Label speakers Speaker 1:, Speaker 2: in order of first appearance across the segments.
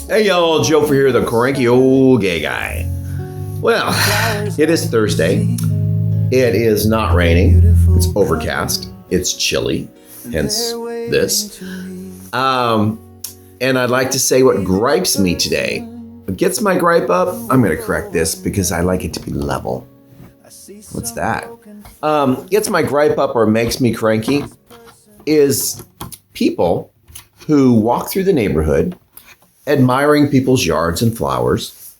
Speaker 1: Hey y'all, Joefer here, the cranky old gay guy. Well, it is Thursday. It is not raining. It's overcast. It's chilly. Hence this. And I'd like to say what gripes me today. What gets my gripe up, I'm going to correct this because I like it to be level. What's that? Gets my gripe up or makes me cranky is people who walk through the neighborhood admiring people's yards and flowers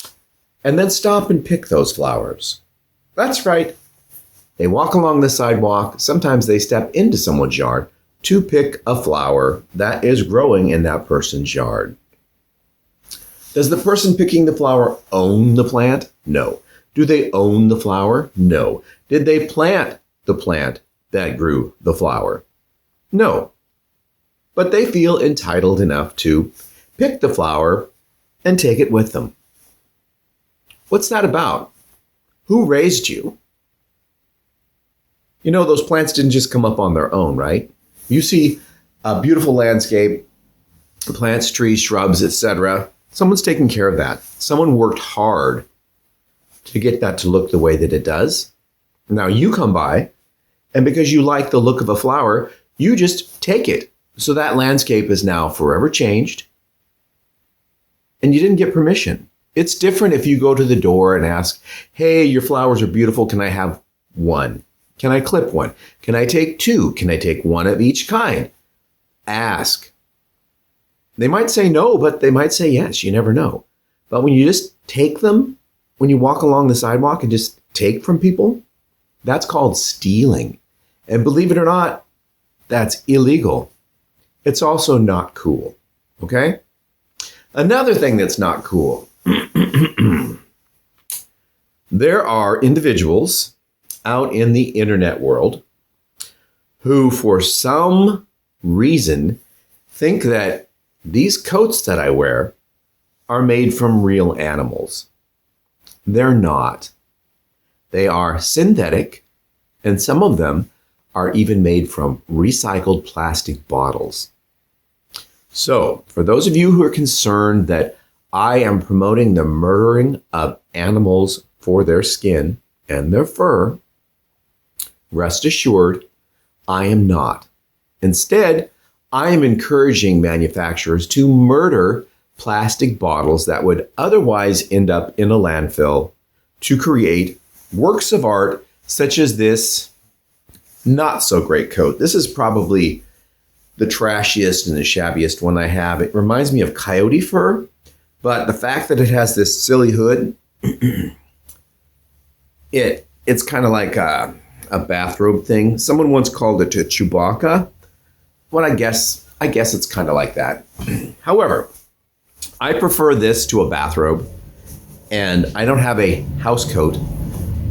Speaker 1: and then stop and pick those flowers. That's right. They walk along the sidewalk. Sometimes they step into someone's yard to pick a flower that is growing in that person's yard. Does the person picking the flower own the plant? No. Do they own the flower? No. Did they plant the plant that grew the flower? No. But they feel entitled enough to pick the flower and take it with them. What's that about? Who raised you? You know, those plants didn't just come up on their own, right? You see a beautiful landscape, plants, trees, shrubs, etc. Someone's taking care of that. Someone worked hard to get that to look the way that it does. Now you come by, and because you like the look of a flower, you just take it. So that landscape is now forever changed. And you didn't get permission. It's different if you go to the door and ask, hey, your flowers are beautiful. Can I have one? Can I clip one? Can I take two? Can I take one of each kind? Ask. They might say no, but they might say yes. You never know. But when you just take them, when you walk along the sidewalk and just take from people, that's called stealing. And believe it or not, that's illegal. It's also not cool. Okay? Another thing that's not cool. There are individuals out in the internet world who, for some reason, think that these coats that I wear are made from real animals. They're not. They are synthetic, and some of them are even made from recycled plastic bottles. So, for those of you who are concerned that I am promoting the murdering of animals for their skin and their fur, rest assured, I am not. Instead, I am encouraging manufacturers to murder plastic bottles that would otherwise end up in a landfill to create works of art such as this not so great coat. This is probably the trashiest and the shabbiest one I have. It reminds me of coyote fur, but the fact that it has this silly hood, it's kind of like a bathrobe thing. Someone once called it a Chewbacca. Well, I guess it's kind of like that. However, I prefer this to a bathrobe, and I don't have a house coat.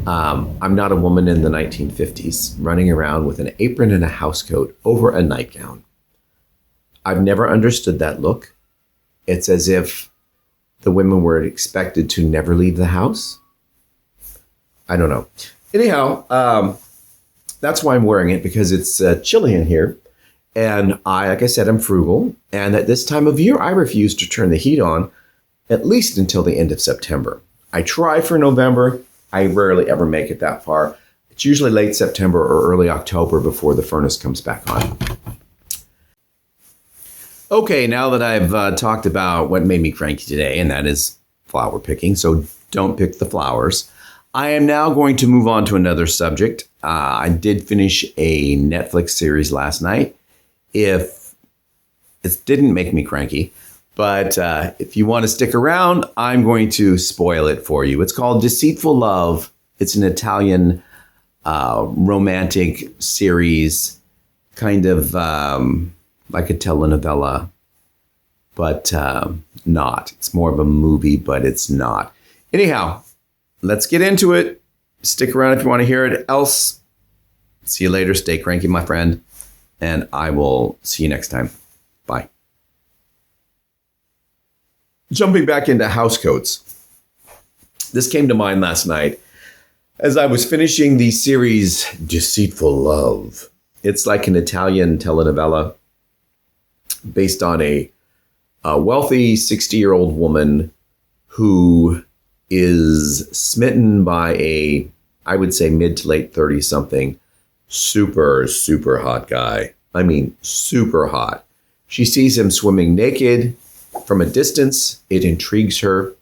Speaker 1: I'm not a woman in the 1950s running around with an apron and a house coat over a nightgown. I've never understood that look. It's as if the women were expected to never leave the house. I don't know. Anyhow, that's why I'm wearing it, because it's chilly in here. And like I said, I'm frugal. And at this time of year, I refuse to turn the heat on, at least until the end of September. I try for November. I rarely ever make it that far. It's usually late September or early October before the furnace comes back on. Okay, now that I've talked about what made me cranky today, and that is flower picking, so don't pick the flowers, I am now going to move on to another subject. I did finish a Netflix series last night. If it didn't make me cranky, but if you want to stick around, I'm going to spoil it for you. It's called Deceitful Love. It's an Italian romantic series, kind of like a telenovela, but not. It's more of a movie, but it's not. Anyhow, let's get into it. Stick around if you want to hear it. Else, see you later. Stay cranky, my friend. And I will see you next time. Bye. Jumping back into housecoats. This came to mind last night as I was finishing the series Deceitful Love. It's like an Italian telenovela based on a a wealthy 60-year-old woman who is smitten by I would say mid to late 30 something, super, super hot guy. I mean, super hot. She sees him swimming naked from a distance. It intrigues her.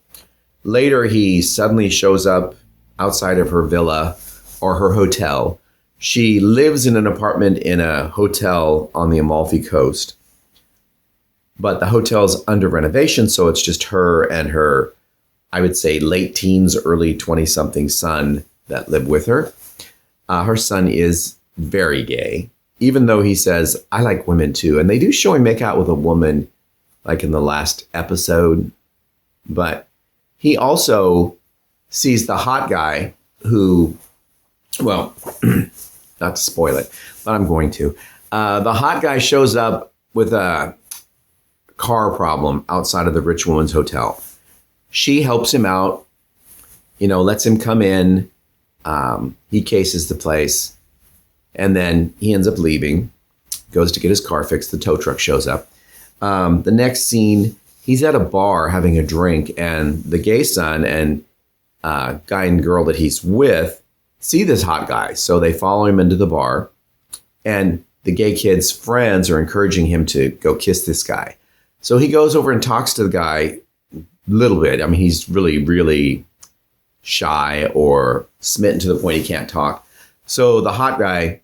Speaker 1: Later, he suddenly shows up outside of her villa or her hotel. She lives in an apartment in a hotel on the Amalfi Coast. But the hotel's under renovation, so it's just her and her, I would say, late teens, early 20-something son that live with her. Her son is very gay, even though he says, I like women too. And they do show him make out with a woman, like in the last episode. But he also sees the hot guy who, well, not to spoil it, but I'm going to. The hot guy shows up with a car problem outside of the rich woman's hotel. She helps him out, lets him come in. He cases the place, and then he ends up leaving, goes to get his car fixed. The tow truck shows up. The next scene, he's at a bar having a drink, and the gay son and guy and girl that he's with see this hot guy. So they follow him into the bar, and the gay kid's friends are encouraging him to go kiss this guy. So he goes over and talks to the guy a little bit. I mean, he's really, really shy or smitten to the point he can't talk. So the hot guy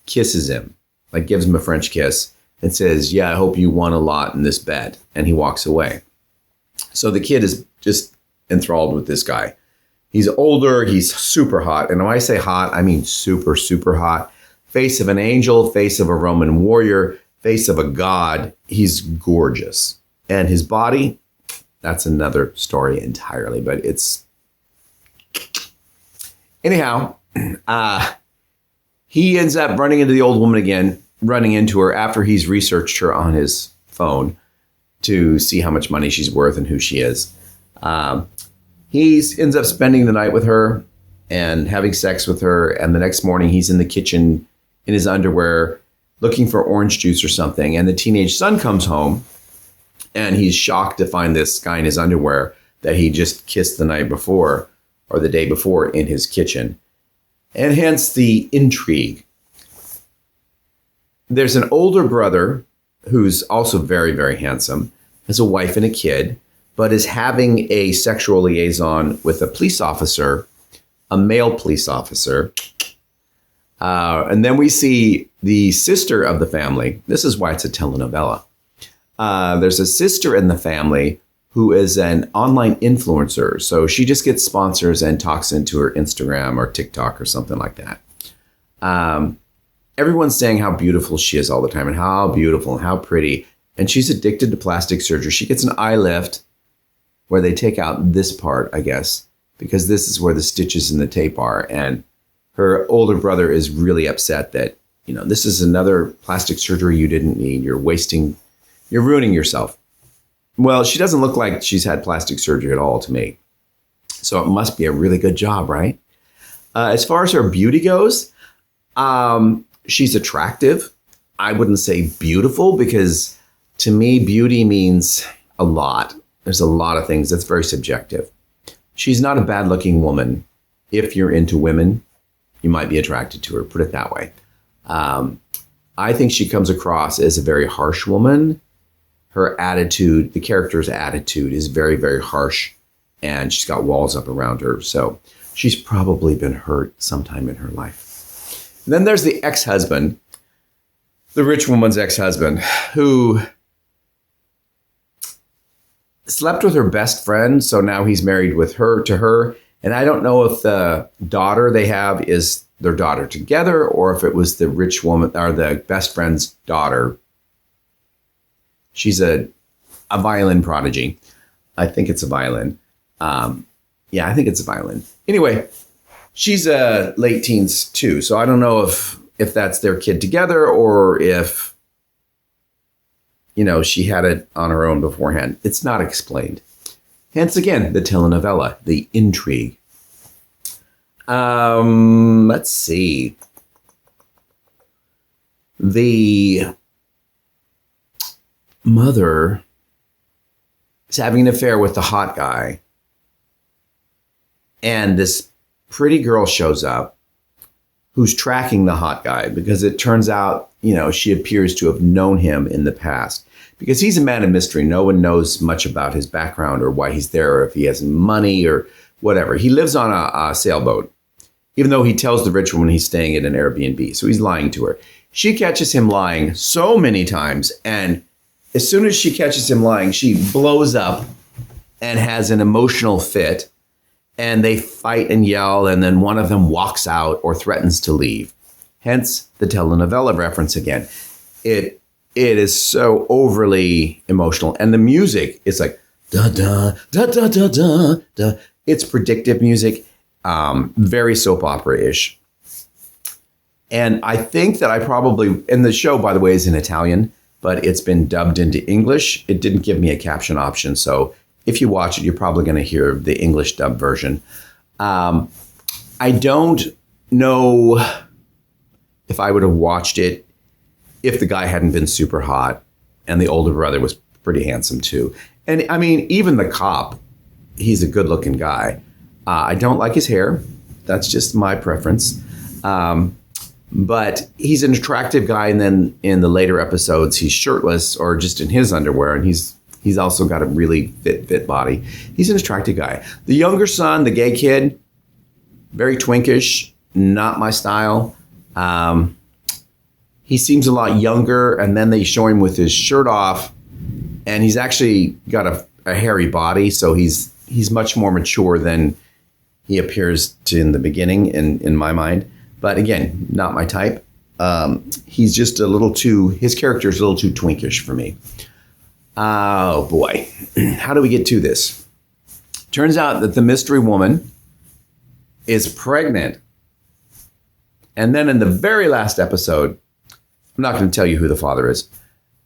Speaker 1: kisses him, like gives him a French kiss and says, yeah, I hope you won a lot in this bet. And he walks away. So the kid is just enthralled with this guy. He's older. He's super hot. And when I say hot, I mean super, super hot. Face of an angel, face of a Roman warrior, face of a god. He's gorgeous. And his body, that's another story entirely, but it's... Anyhow, he ends up running into the old woman again, running into her after he's researched her on his phone to see how much money she's worth and who she is. He ends up spending the night with her and having sex with her. And the next morning he's in the kitchen in his underwear looking for orange juice or something. And the teenage son comes home and he's shocked to find this guy in his underwear that he just kissed the night before or the day before in his kitchen. And hence the intrigue. There's an older brother who's also very, very handsome, has a wife and a kid, but is having a sexual liaison with a police officer, a male police officer. And then we see the sister of the family. This is why it's a telenovela. There's a sister in the family who is an online influencer. So she just gets sponsors and talks into her Instagram or TikTok or something like that. Everyone's saying how beautiful she is all the time and how beautiful and how pretty. And she's addicted to plastic surgery. She gets an eye lift where they take out this part, I guess, because this is where the stitches and the tape are. And her older brother is really upset that, this is another plastic surgery you didn't need. You're ruining yourself. Well, she doesn't look like she's had plastic surgery at all to me. So it must be a really good job, right? As far as her beauty goes, she's attractive. I wouldn't say beautiful because to me, beauty means a lot. There's a lot of things that's very subjective. She's not a bad looking woman. If you're into women, you might be attracted to her, put it that way. I think she comes across as a very harsh woman. Her attitude, the character's attitude is very, very harsh, and she's got walls up around her. So she's probably been hurt sometime in her life. And then there's the ex-husband, the rich woman's ex-husband, who slept with her best friend. So now he's married with her to her. And I don't know if the daughter they have is their daughter together or if it was the rich woman or the best friend's daughter. She's a violin prodigy. I think it's a violin. Yeah, I think it's a violin. Anyway, she's late teens too. So I don't know if that's their kid together or if, she had it on her own beforehand. It's not explained. Hence, again, the telenovela, the intrigue. Let's see. The mother is having an affair with the hot guy. And this pretty girl shows up who's tracking the hot guy because it turns out, she appears to have known him in the past. Because he's a man of mystery. No one knows much about his background or why he's there or if he has money or whatever. He lives on a sailboat, even though he tells the rich woman he's staying at an Airbnb. So he's lying to her. She catches him lying so many times. And as soon as she catches him lying, she blows up and has an emotional fit. And they fight and yell. And then one of them walks out or threatens to leave. Hence the telenovela reference again. It is so overly emotional. And the music is like, da, da, da, da, da, da, da. It's predictive music, very soap opera-ish. And I think that and the show, by the way, is in Italian, but it's been dubbed into English. It didn't give me a caption option. So if you watch it, you're probably going to hear the English dub version. I don't know if I would have watched it if the guy hadn't been super hot and the older brother was pretty handsome too. And I mean, even the cop, he's a good looking guy. I don't like his hair. That's just my preference. But he's an attractive guy. And then in the later episodes, he's shirtless or just in his underwear. And he's also got a really fit body. He's an attractive guy. The younger son, the gay kid, very twinkish, not my style. He seems a lot younger, and then they show him with his shirt off, and he's actually got a hairy body, so he's much more mature than he appears to in the beginning, in my mind. But again, not my type. He's just his character is a little too twinkish for me. Oh boy, how do we get to this? Turns out that the mystery woman is pregnant. And then in the very last episode, I'm not going to tell you who the father is.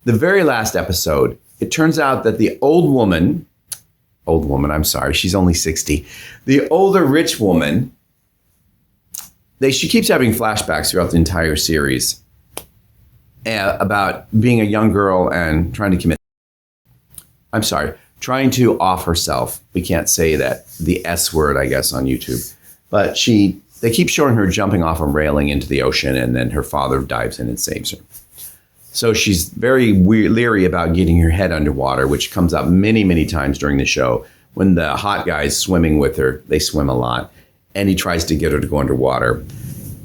Speaker 1: The very last episode, it turns out that the old woman, I'm sorry, she's only 60. The older rich woman, she keeps having flashbacks throughout the entire series about being a young girl and trying to off herself. We can't say that, the S word, I guess, on YouTube. But they keep showing her jumping off a railing into the ocean, and then her father dives in and saves her. So she's very leery about getting her head underwater, which comes up many, many times during the show. When the hot guy's swimming with her, they swim a lot, and he tries to get her to go underwater.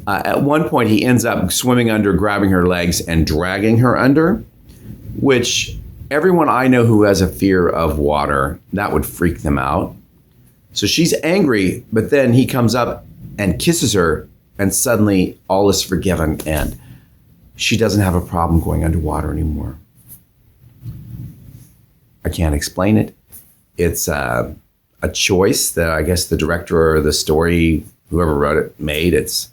Speaker 1: At one point, he ends up swimming under, grabbing her legs, and dragging her under, which everyone I know who has a fear of water, that would freak them out. So she's angry, but then he comes up and kisses her, and suddenly all is forgiven, and she doesn't have a problem going underwater anymore. I can't explain it. It's a choice that I guess the director or the story, whoever wrote it, made. It's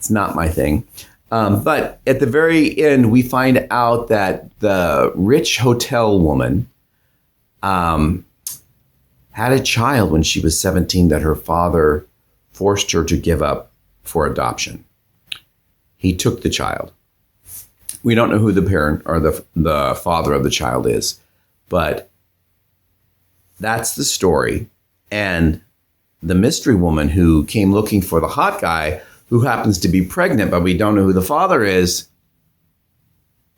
Speaker 1: not my thing. But at the very end, we find out that the rich hotel woman had a child when she was 17 that her father forced her to give up for adoption. He took the child. We don't know who the parent or the father of the child is, but that's the story. And the mystery woman who came looking for the hot guy, who happens to be pregnant, but we don't know who the father is.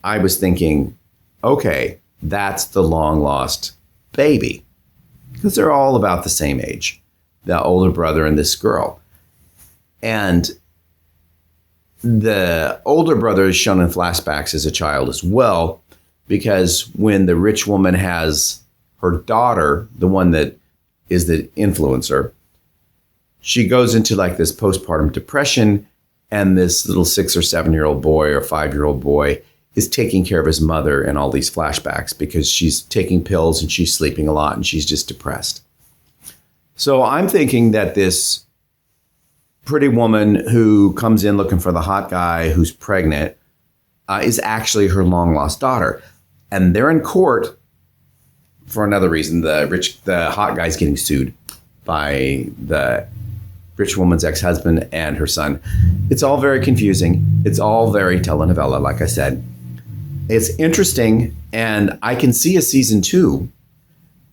Speaker 1: I was thinking, okay, that's the long lost baby, because they're all about the same age, the older brother and this girl. And the older brother is shown in flashbacks as a child as well, because when the rich woman has her daughter, the one that is the influencer, she goes into like this postpartum depression, and this little 6 or 7-year-old boy or 5-year-old boy is taking care of his mother in all these flashbacks because she's taking pills and she's sleeping a lot and she's just depressed. So I'm thinking that this pretty woman who comes in looking for the hot guy who's pregnant is actually her long lost daughter. And they're in court for another reason. The hot guy's getting sued by the rich woman's ex-husband and her son. It's all very confusing. It's all very telenovela, like I said. It's interesting, and I can see a season 2.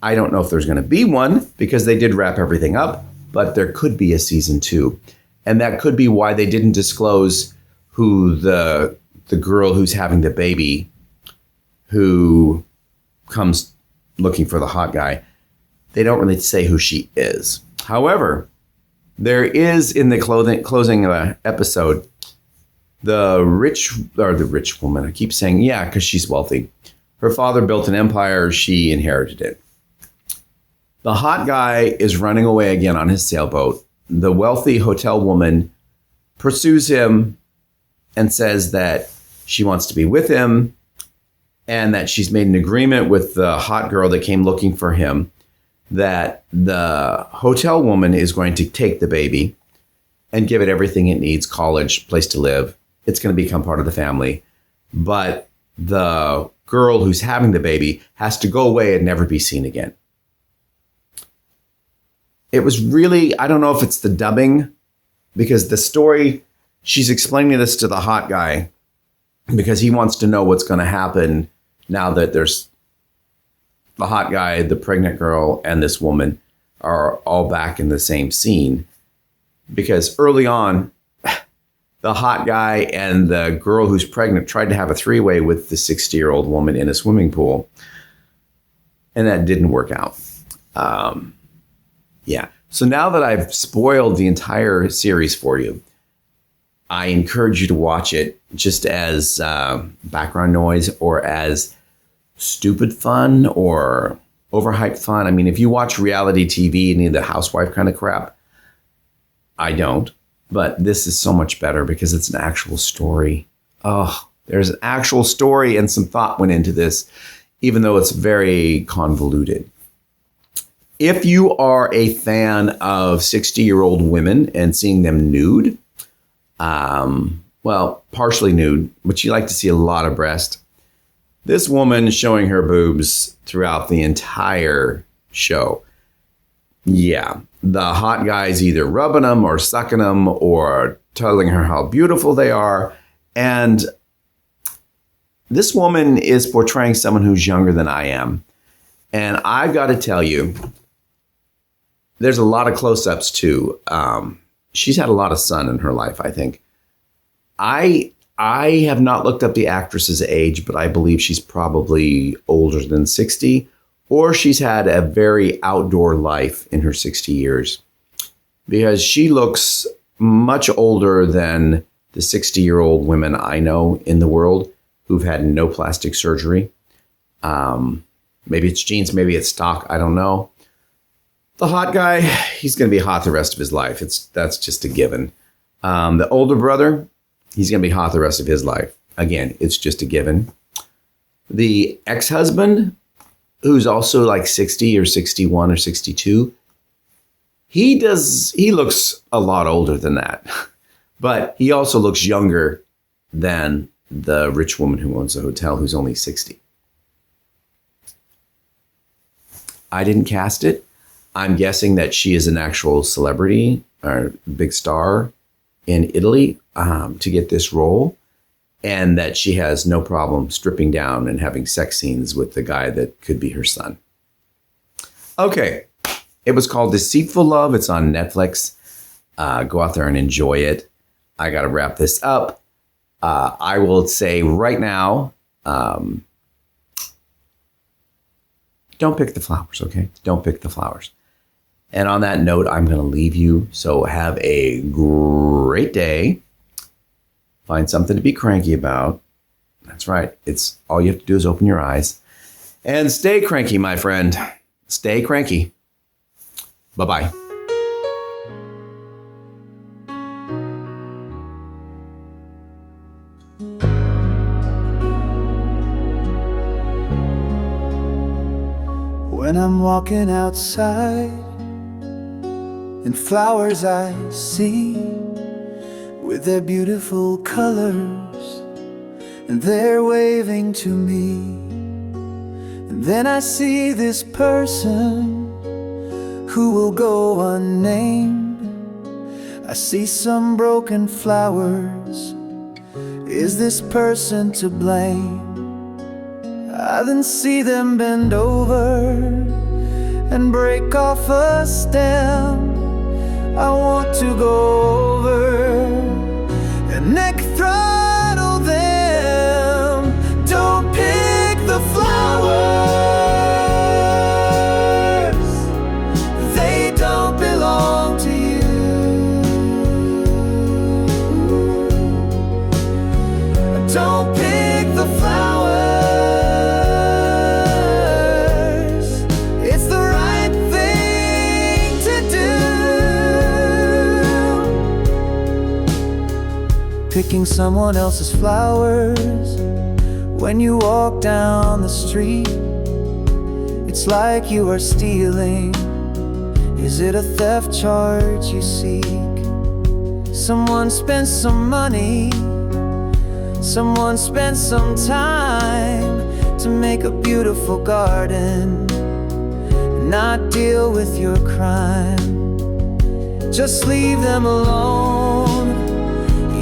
Speaker 1: I don't know if there's going to be one because they did wrap everything up, but there could be a season 2. And that could be why they didn't disclose who the girl who's having the baby, who comes looking for the hot guy. They don't really say who she is. However, there is in the closing episode, the rich woman. I keep saying, yeah, because she's wealthy. Her father built an empire. She inherited it. The hot guy is running away again on his sailboat. The wealthy hotel woman pursues him and says that she wants to be with him and that she's made an agreement with the hot girl that came looking for him that the hotel woman is going to take the baby and give it everything it needs, college, place to live. It's going to become part of the family. But the girl who's having the baby has to go away and never be seen again. It was really, I don't know if it's the dubbing, because the story, she's explaining this to the hot guy because he wants to know what's going to happen now that there's the hot guy, the pregnant girl, and this woman are all back in the same scene. Because early on, the hot guy and the girl who's pregnant tried to have a 3-way with the 60-year-old woman in a swimming pool. And that didn't work out. Yeah. So now that I've spoiled the entire series for you, I encourage you to watch it just as background noise or as stupid fun or overhyped fun. I mean, if you watch reality TV, any of the housewife kind of crap, I don't. But this is so much better because it's an actual story. Oh, there's an actual story and some thought went into this, even though it's very convoluted. If you are a fan of 60-year-old women and seeing them nude, well, partially nude, but you like to see a lot of breast, this woman showing her boobs throughout the entire show. Yeah, the hot guy's either rubbing them or sucking them or telling her how beautiful they are. And this woman is portraying someone who's younger than I am. And I've got to tell you, there's a lot of close-ups too. She's had a lot of sun in her life, I think. I have not looked up the actress's age, but I believe she's probably older than 60, or she's had a very outdoor life in her 60 years, because she looks much older than the 60-year-old women I know in the world who've had no plastic surgery. Maybe it's genes, maybe it's stock, I don't know. The hot guy, he's going to be hot the rest of his life. That's just a given. The older brother, he's going to be hot the rest of his life. Again, it's just a given. The ex-husband, who's also like 60 or 61 or 62, he looks a lot older than that. But he also looks younger than the rich woman who owns the hotel, who's only 60. I didn't cast it. I'm guessing that she is an actual celebrity or big star in Italy to get this role, and that she has no problem stripping down and having sex scenes with the guy that could be her son. Okay, it was called Deceitful Love. It's on Netflix. Go out there and enjoy it. I got to wrap this up. I will say right now, don't pick the flowers, okay? Don't pick the flowers. And on that note, I'm going to leave you. So have a great day. Find something to be cranky about. That's right. It's all you have to do is open your eyes. And stay cranky, my friend. Stay cranky. Bye-bye.
Speaker 2: When I'm walking outside and flowers I see with their beautiful colors, and they're waving to me, and then I see this person who will go unnamed. I see some broken flowers. Is this person to blame? I then see them bend over and break off a stem. I want to go over and neck throttle them. Don't pick the flowers, they don't belong to you. Don't pick the flowers, it's the right thing to do. Picking someone else's flowers when you walk down the street, it's like you are stealing. Is it a theft charge you seek? Someone spent some money, someone spent some time to make a beautiful garden and not deal with your crime. Just leave them alone.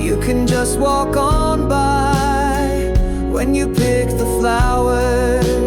Speaker 2: You can just walk on by when you pick the flowers.